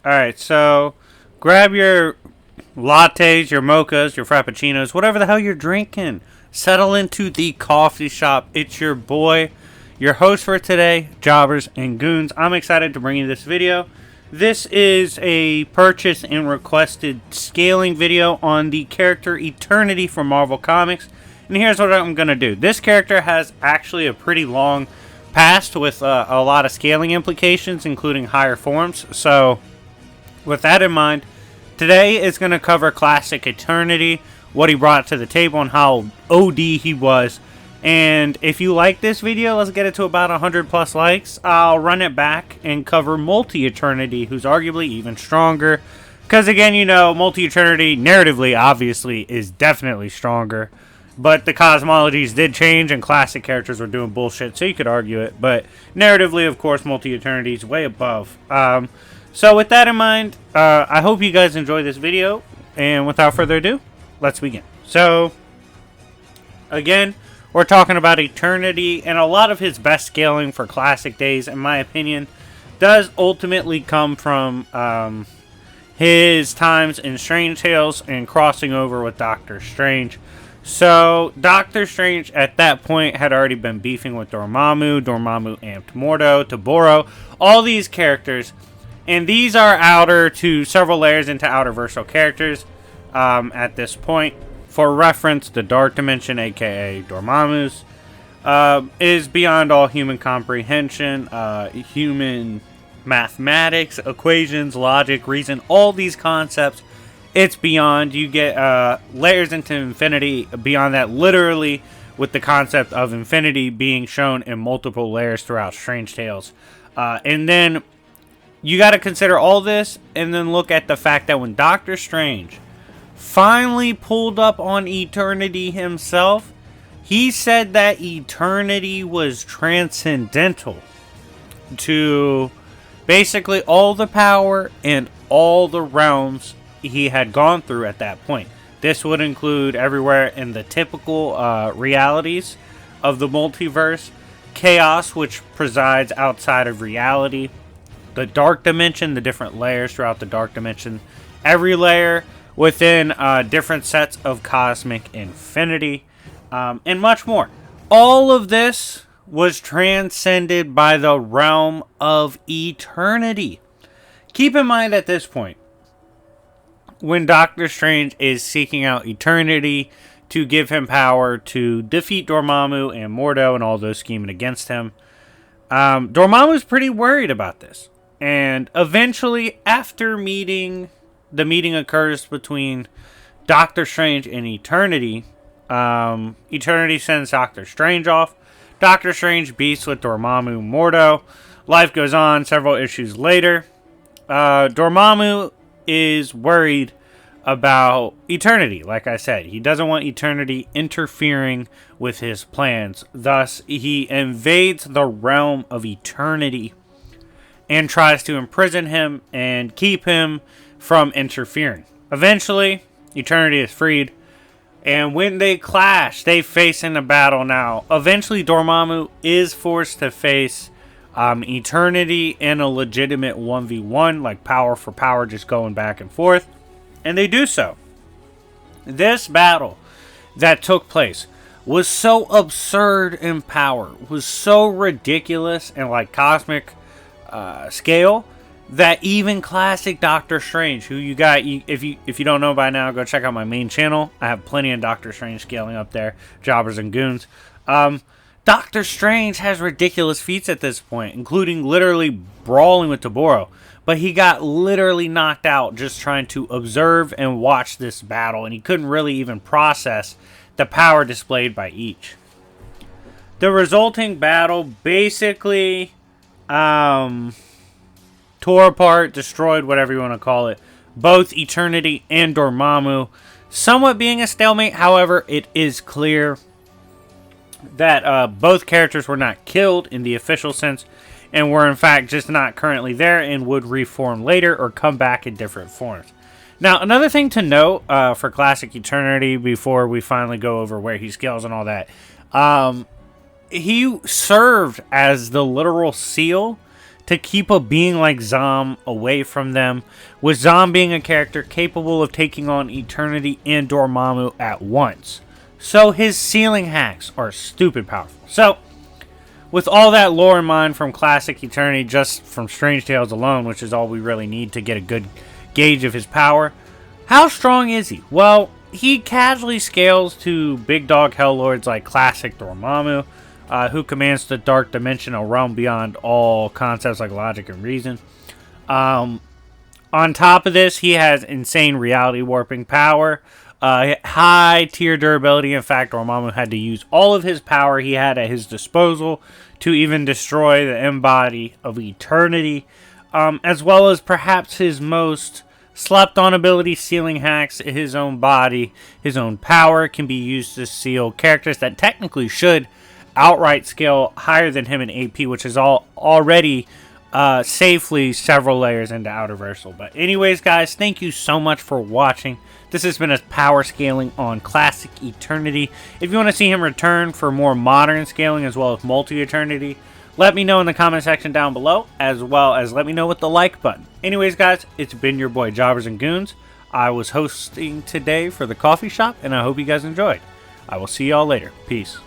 Alright, so grab your lattes, your mochas, your frappuccinos, whatever the hell you're drinking. Settle into the coffee shop. It's your boy, your host for today, Jobbers and Goons. I'm excited to bring you this video. This is a purchase and requested scaling video on the character Eternity from Marvel Comics. And here's what I'm going to do. This character has actually a pretty long past with a lot of scaling implications, including higher forms. So with that in mind, today is going to cover Classic Eternity, what he brought to the table, and how OD he was. And if you like this video, let's get it to about 100 plus likes. I'll run it back and cover Multi-Eternity, who's arguably even stronger. Because again, you know, Multi-Eternity, narratively, obviously, is definitely stronger. But the cosmologies did change, and classic characters were doing bullshit, so you could argue it. But narratively, of course, Multi-Eternity is way above. So with that in mind, I hope you guys enjoy this video, and without further ado, let's begin. So, again, we're talking about Eternity, and a lot of his best scaling for classic days, in my opinion, does ultimately come from his times in Strange Tales and crossing over with Doctor Strange. So, Doctor Strange at that point had already been beefing with Dormammu. Dormammu amped Mordo, Toboro, all these characters. And these are outer to several layers into outer versal characters at this point. For reference, the Dark Dimension, aka Dormammu's, is beyond all human comprehension, human mathematics, equations, logic, reason, all these concepts. It's beyond. You get layers into infinity beyond that, literally, with the concept of infinity being shown in multiple layers throughout Strange Tales. And then you got to consider all this, and then look at the fact that when Doctor Strange finally pulled up on Eternity himself, he said that Eternity was transcendental to basically all the power and all the realms he had gone through at that point. This would include everywhere in the typical realities of the multiverse, chaos, which presides outside of reality, the Dark Dimension, the different layers throughout the Dark Dimension, every layer within different sets of cosmic infinity, and much more. All of this was transcended by the realm of Eternity. Keep in mind at this point, when Doctor Strange is seeking out Eternity to give him power to defeat Dormammu and Mordo and all those scheming against him, Dormammu's pretty worried about this. And eventually, after the meeting occurs between Doctor Strange and Eternity, Eternity sends Doctor Strange off. Doctor Strange beats with Dormammu and Mordo. Life goes on. Several issues later, Dormammu is worried about Eternity. Like I said, he doesn't want Eternity interfering with his plans. Thus, he invades the realm of Eternity and tries to imprison him and keep him from interfering. Eventually, Eternity is freed, and when they clash, they face in a battle now. Eventually, Dormammu is forced to face Eternity in a legitimate 1v1, like power for power, just going back and forth. And they do so. This battle that took place was so absurd in power, was so ridiculous and like cosmic scale, that even classic Doctor Strange, who you got, if you don't know by now, go check out my main channel. I have plenty of Doctor Strange scaling up there, Jobbers and Goons. Doctor Strange has ridiculous feats at this point, including literally brawling with Toboro. But he got literally knocked out just trying to observe and watch this battle, and he couldn't really even process the power displayed by each. The resulting battle basically tore apart, destroyed, whatever you want to call it, both Eternity and Dormammu, somewhat being a stalemate. However, it is clear that both characters were not killed in the official sense, and were in fact just not currently there and would reform later or come back in different forms. Now, another thing to note for Classic Eternity, before we finally go over where he scales and all that, he served as the literal seal to keep a being like Zom away from them, with Zom being a character capable of taking on Eternity and Dormammu at once. So his ceiling hacks are stupid powerful. So, with all that lore in mind from Classic Eternity, just from Strange Tales alone, which is all we really need to get a good gauge of his power, how strong is he? Well, he casually scales to big dog hellords like Classic Dormammu, who commands the dark dimensional realm beyond all concepts like logic and reason. On top of this, he has insane reality warping power, high tier durability. In fact, Dormammu had to use all of his power he had at his disposal to even destroy the embody of Eternity, as well as perhaps his most slept on ability, Sealing Hacks. His own body, his own power can be used to seal characters that technically should outright scale higher than him in AP, which is already safely several layers into Outerversal. But anyways, guys, thank you so much for watching. This has been a power scaling on Classic Eternity. If you want to see him return for more modern scaling as well as multi-Eternity, let me know in the comment section down below, as well as let me know with the like button. Anyways, guys, it's been your boy Jobbers and Goons. I was hosting today for the coffee shop, and I hope you guys enjoyed. I will see y'all later. Peace.